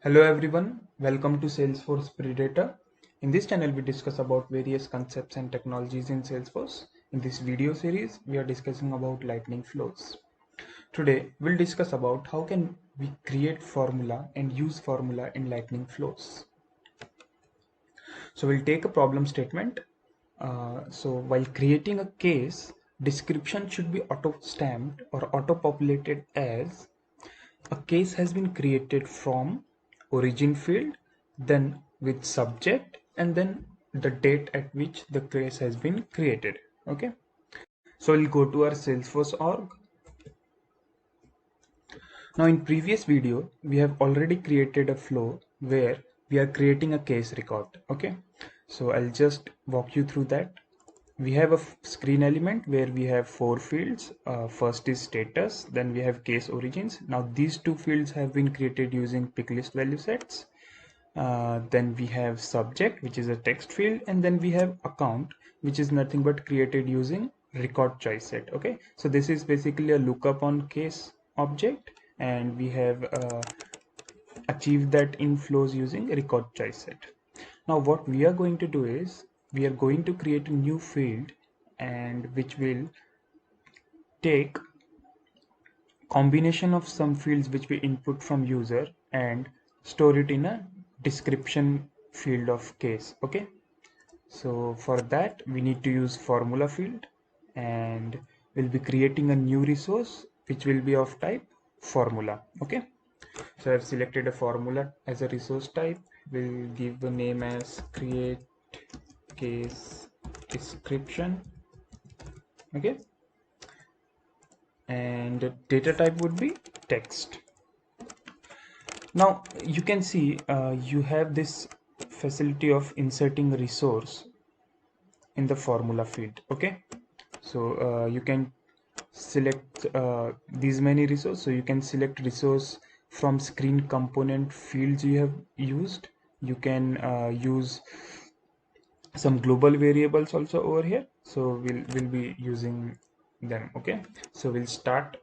Hello everyone, welcome to Salesforce Predator. In this channel we discuss about various concepts and technologies in Salesforce. In this video series we are discussing about lightning flows. Today we'll discuss about how can we create formula and use formula in lightning flows. So we'll take a problem statement. So while creating a case, description should be auto-stamped or auto-populated as a case has been created from origin field, then with subject, and then the date at which the case has been created. Okay, so we'll go to our Salesforce org. Now in previous video we have already created a flow where we are creating a case record. Okay, so I'll just walk you through that. We have a screen element where we have four fields. First is status, then we have case origins. Now these two fields have been created using pick list value sets. Then we have subject, which is a text field, and then we have account, which is nothing but created using record choice set. Okay, so this is basically a lookup on case object, and we have achieved that in flows using record choice set. Now what we are going to do is we are going to create a new field, and which will take combination of some fields which we input from user and store it in a description field of case. Okay, so for that we need to use formula field, and we'll be creating a new resource which will be of type formula. Okay, so I've selected a formula as a resource type. We'll give the name as create case description. Okay, and data type would be text. Now you can see you have this facility of inserting a resource in the formula field. Okay, so you can select these many resources. So you can select resource from screen component fields you have used. You can use some global variables also over here, so we'll be using them. Okay, so we'll start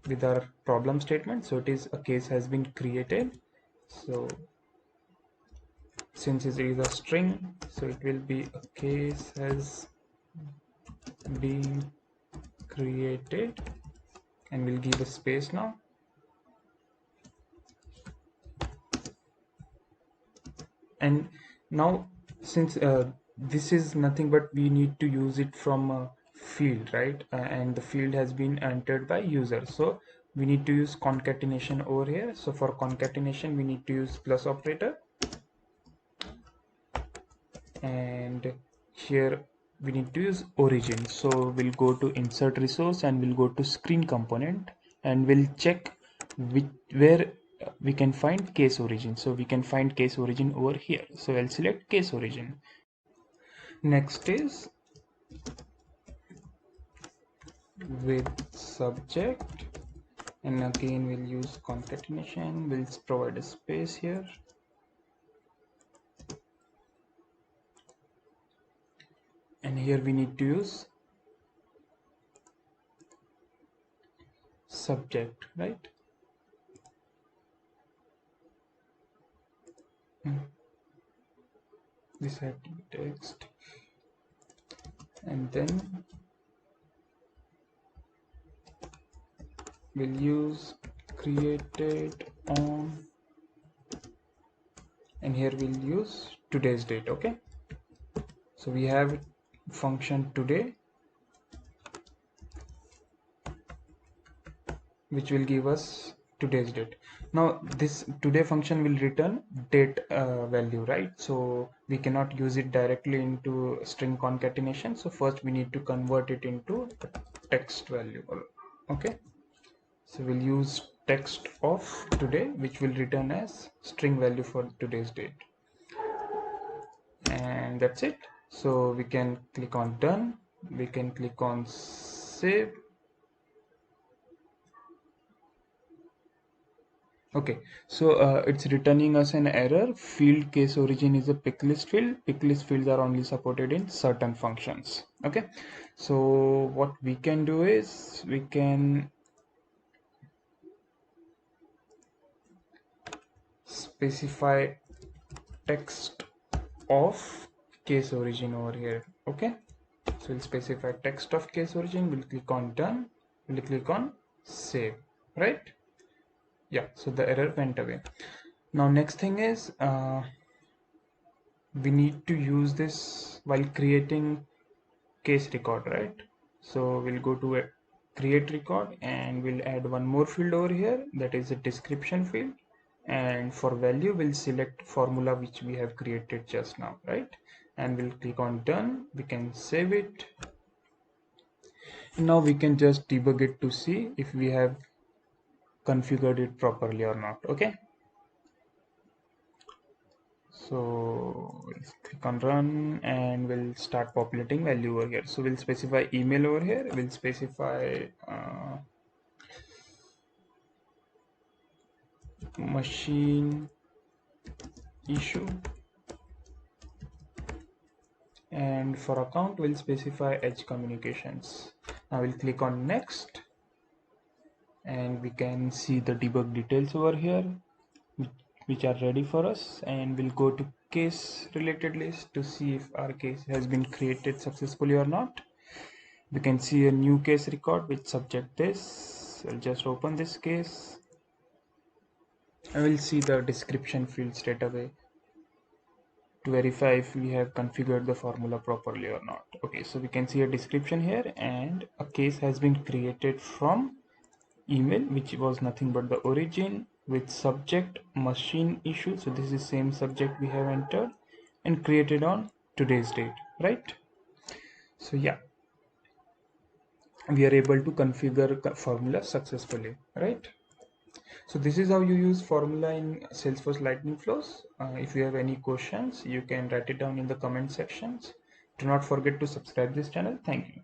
with our problem statement. So it is a case has been created. So since it is a string, so it will be a case has been created, and we'll give a space now. And now since this is nothing but we need to use it from a field, right? And the field has been entered by user, so we need to use concatenation over here. So for concatenation we need to use plus operator, and here we need to use origin. So we'll go to insert resource and we'll go to screen component, and we'll check where we can find case origin. So we can find case origin over here, so I'll select case origin. Next is with subject, and again we'll use concatenation. We'll provide a space here, and here we need to use subject, right? This had to be text, and then we'll use created on, and here we'll use today's date. Okay, so we have function today, which will give us today's date. Now this today function will return date value, right? So we cannot use it directly into string concatenation, so first we need to convert it into text value. Okay, so we'll use text of today, which will return as string value for today's date, and that's it. So we can click on done, we can click on save. Okay, so it's returning us an error. Field case origin is a pick list field. Pick list fields are only supported in certain functions. Okay, so what we can do is we can specify text of case origin over here. Okay, so we'll specify text of case origin, we'll click on done, we'll click on save, right? Yeah, so the error went away. Now next thing is we need to use this while creating case record, right? So we'll go to a create record and we'll add one more field over here, that is a description field, and for value we'll select formula which we have created just now, right? And we'll click on done, we can save it. Now we can just debug it to see if we have configured it properly or not. Okay, so we'll click on run and we'll start populating value over here. So we'll specify email over here, we'll specify machine issue, and for account we'll specify edge communications. Now we'll click on next and we can see the debug details over here which are ready for us, and we'll go to case related list to see if our case has been created successfully or not. We can see a new case record with subject this. I'll just open this case. I will see the description field straight away to verify if we have configured the formula properly or not. Okay, so we can see a description here and a case has been created from email, which was nothing but the origin, with subject machine issue. So this is same subject we have entered and created on today's date, right? So yeah, we are able to configure formula successfully, right? So this is how you use formula in Salesforce Lightning Flows. If you have any questions, you can write it down in the comment sections. Do not forget to subscribe this channel. Thank you.